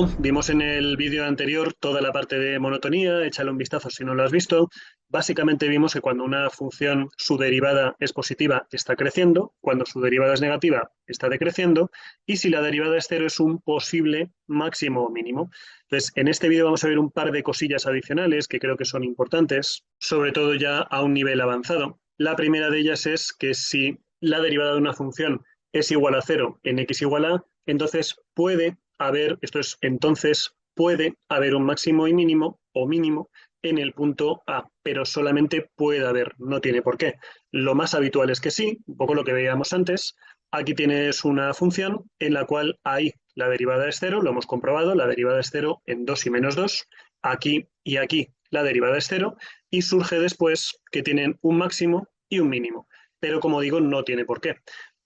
último, vimos en el vídeo anterior toda la parte de monotonía, échale un vistazo si no lo has visto. Básicamente vimos que cuando una función, su derivada es positiva, está creciendo, cuando su derivada es negativa, está decreciendo, y si la derivada es cero es un posible máximo o mínimo. Entonces, en este vídeo vamos a ver un par de cosillas adicionales que creo que son importantes, sobre todo ya a un nivel avanzado. La primera de ellas es que si la derivada de una función es igual a cero en x igual a, entonces puede haber, esto es, entonces puede haber un máximo y mínimo o mínimo en el punto A, pero solamente puede haber, no tiene por qué. Lo más habitual es que sí, un poco lo que veíamos antes. Aquí tienes una función en la cual ahí la derivada es cero, lo hemos comprobado, la derivada es cero en 2 y menos 2. Aquí y aquí la derivada es cero y surge después que tienen un máximo y un mínimo. Pero como digo, no tiene por qué.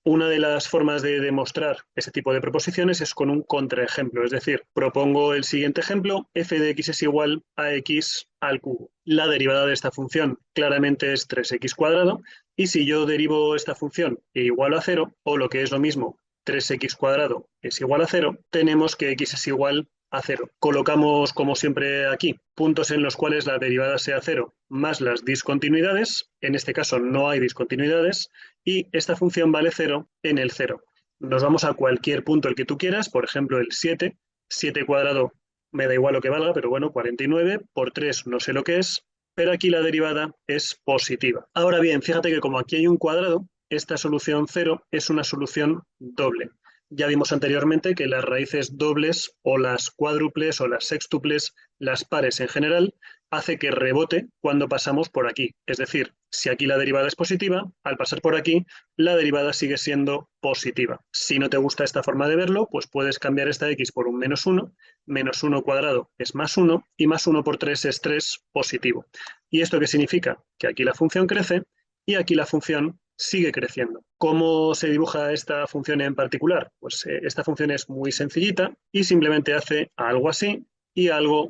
Una de las formas de demostrar ese tipo de proposiciones es con un contraejemplo, es decir, propongo el siguiente ejemplo: f de x es igual a x al cubo. La derivada de esta función claramente es 3x cuadrado, y si yo derivo esta función e igual a cero, o lo que es lo mismo, 3x cuadrado es igual a cero, tenemos que x es igual a cero. Colocamos, como siempre aquí, puntos en los cuales la derivada sea cero más las discontinuidades. En este caso no hay discontinuidades y esta función vale cero en el cero. Nos vamos a cualquier punto el que tú quieras, por ejemplo el 7. 7 cuadrado me da igual lo que valga, pero bueno, 49 por 3 no sé lo que es, pero aquí la derivada es positiva. Ahora bien, fíjate que como aquí hay un cuadrado, esta solución cero es una solución doble. Ya vimos anteriormente que las raíces dobles o las cuádruples o las sextuples, las pares en general, hace que rebote cuando pasamos por aquí. Es decir, si aquí la derivada es positiva, al pasar por aquí, la derivada sigue siendo positiva. Si no te gusta esta forma de verlo, pues puedes cambiar esta x por un menos 1. Menos 1 cuadrado es más 1 y más 1 por 3 es 3 positivo. ¿Y esto qué significa? Que aquí la función crece y aquí la función sigue creciendo. ¿Cómo se dibuja esta función en particular? Pues esta función es muy sencillita y simplemente hace algo así y algo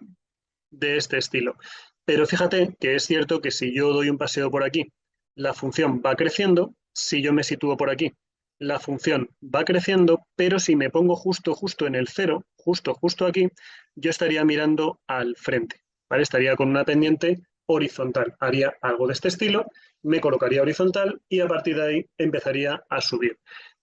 de este estilo. Pero fíjate que es cierto que si yo doy un paseo por aquí, la función va creciendo. Si yo me sitúo por aquí, la función va creciendo, pero si me pongo justo en el cero, justo aquí, yo estaría mirando al frente, ¿vale? Estaría con una pendiente horizontal. Haría algo de este estilo, me colocaría horizontal y a partir de ahí empezaría a subir.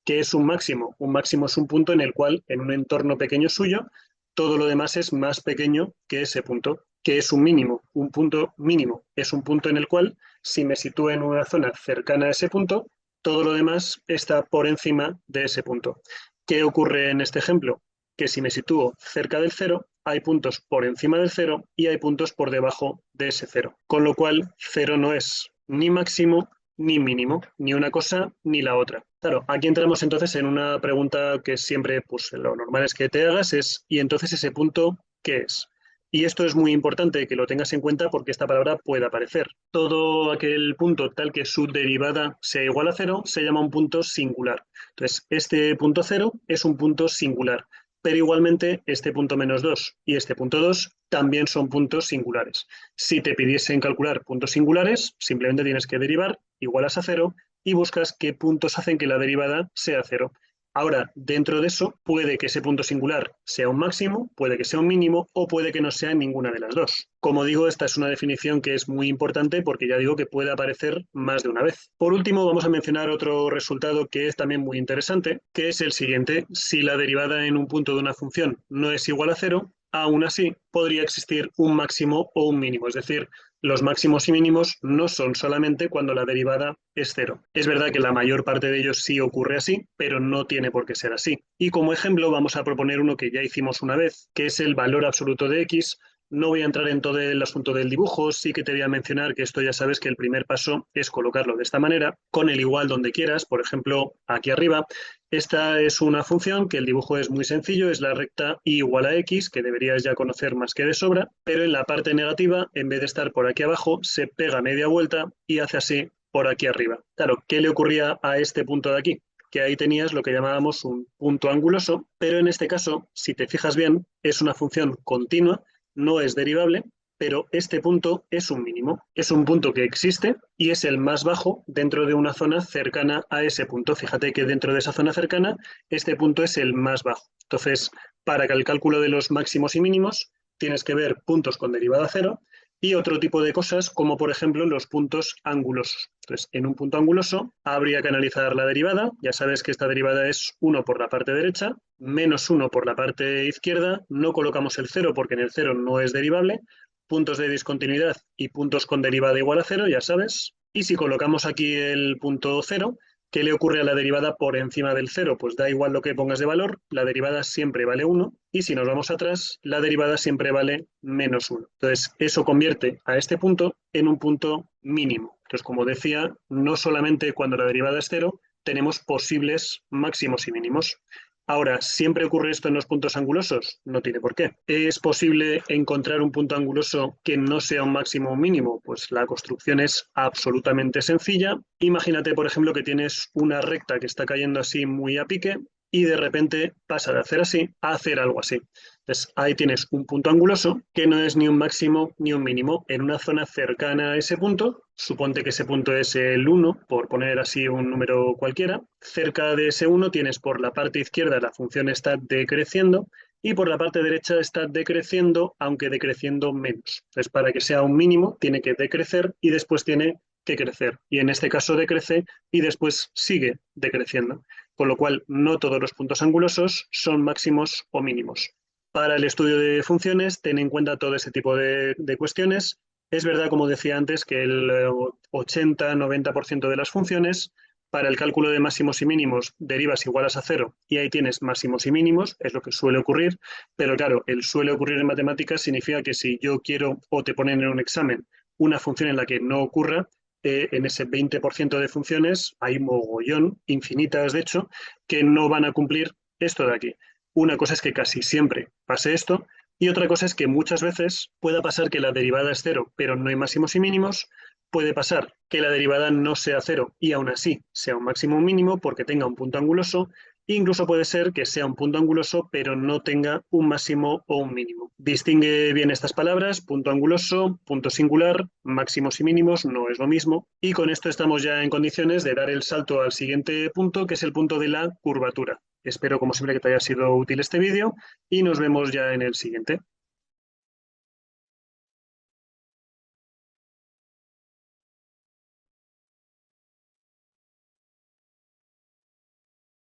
¿Qué es un máximo? Un máximo es un punto en el cual, en un entorno pequeño suyo, todo lo demás es más pequeño que ese punto. ¿Qué es un mínimo? Un punto mínimo es un punto en el cual, si me sitúo en una zona cercana a ese punto, todo lo demás está por encima de ese punto. ¿Qué ocurre en este ejemplo? Que si me sitúo cerca del cero, hay puntos por encima del cero y hay puntos por debajo de ese cero. Con lo cual, cero no es ni máximo ni mínimo, ni una cosa ni la otra. Claro, aquí entramos entonces en una pregunta que siempre, pues lo normal es que te hagas es: ¿y entonces ese punto qué es? Y esto es muy importante que lo tengas en cuenta porque esta palabra puede aparecer. Todo aquel punto tal que su derivada sea igual a cero se llama un punto singular. Entonces, este punto cero es un punto singular, pero igualmente este punto menos 2 y este punto 2 también son puntos singulares. Si te pidiesen calcular puntos singulares, simplemente tienes que derivar, igualas a cero y buscas qué puntos hacen que la derivada sea cero. Ahora, dentro de eso, puede que ese punto singular sea un máximo, puede que sea un mínimo o puede que no sea ninguna de las dos. Como digo, esta es una definición que es muy importante porque ya digo que puede aparecer más de una vez. Por último, vamos a mencionar otro resultado que es también muy interesante, que es el siguiente: si la derivada en un punto de una función no es igual a cero, aún así podría existir un máximo o un mínimo, es decir, los máximos y mínimos no son solamente cuando la derivada es cero. Es verdad que la mayor parte de ellos sí ocurre así, pero no tiene por qué ser así. Y como ejemplo vamos a proponer uno que ya hicimos una vez, que es el valor absoluto de x. No voy a entrar en todo el asunto del dibujo, sí que te voy a mencionar que esto ya sabes que el primer paso es colocarlo de esta manera, con el igual donde quieras, por ejemplo, aquí arriba. Esta es una función que el dibujo es muy sencillo, es la recta y igual a x, que deberías ya conocer más que de sobra, pero en la parte negativa, en vez de estar por aquí abajo, se pega media vuelta y hace así por aquí arriba. Claro, ¿qué le ocurría a este punto de aquí? Que ahí tenías lo que llamábamos un punto anguloso, pero en este caso, si te fijas bien, es una función continua, no es derivable, pero este punto es un mínimo. Es un punto que existe y es el más bajo dentro de una zona cercana a ese punto. Fíjate que dentro de esa zona cercana, este punto es el más bajo. Entonces, Para el cálculo de los máximos y mínimos tienes que ver puntos con derivada cero y otro tipo de cosas como por ejemplo los puntos angulosos. Entonces, en un punto anguloso habría que analizar la derivada. Ya sabes que esta derivada es 1 por la parte derecha, menos 1 por la parte izquierda. No colocamos el 0 porque en el 0 no es derivable. Puntos de discontinuidad y puntos con derivada igual a 0, ya sabes. Y si colocamos aquí el punto 0, ¿qué le ocurre a la derivada por encima del 0? Pues da igual lo que pongas de valor, la derivada siempre vale 1 y si nos vamos atrás, la derivada siempre vale menos 1. Entonces, eso convierte a este punto en un punto mínimo. Entonces, como decía, no solamente cuando la derivada es 0, tenemos posibles máximos y mínimos. Ahora, ¿siempre ocurre esto en los puntos angulosos? No tiene por qué. ¿Es posible encontrar un punto anguloso que no sea un máximo o un mínimo? Pues la construcción es absolutamente sencilla. Imagínate, por ejemplo, que tienes una recta que está cayendo así muy a pique y de repente pasa de hacer así a hacer algo así. Entonces, ahí tienes un punto anguloso que no es ni un máximo ni un mínimo. En una zona cercana a ese punto, suponte que ese punto es el 1, por poner así un número cualquiera. Cerca de ese 1 tienes por la parte izquierda la función está decreciendo y por la parte derecha está decreciendo, aunque decreciendo menos. Entonces, para que sea un mínimo, tiene que decrecer y después tiene que crecer. Y en este caso decrece y después sigue decreciendo. Con lo cual, no todos los puntos angulosos son máximos o mínimos. Para el estudio de funciones, ten en cuenta todo ese tipo de cuestiones. Es verdad, como decía antes, que el 80-90% de las funciones, para el cálculo de máximos y mínimos, derivas igualas a 0 y ahí tienes máximos y mínimos, es lo que suele ocurrir, pero claro, el suele ocurrir en matemáticas significa que si yo quiero o te ponen en un examen una función en la que no ocurra, en ese 20% de funciones hay mogollón, infinitas de hecho, que no van a cumplir esto de aquí. Una cosa es que casi siempre pase esto y otra cosa es que muchas veces pueda pasar que la derivada es 0, pero no hay máximos y mínimos. Puede pasar que la derivada no sea 0 y aún así sea un máximo o un mínimo porque tenga un punto anguloso. Incluso puede ser que sea un punto anguloso, pero no tenga un máximo o un mínimo. Distingue bien estas palabras, punto anguloso, punto singular, máximos y mínimos, no es lo mismo. Y con esto estamos ya en condiciones de dar el salto al siguiente punto, que es el punto de la curvatura. Espero, como siempre, que te haya sido útil este vídeo y nos vemos ya en el siguiente.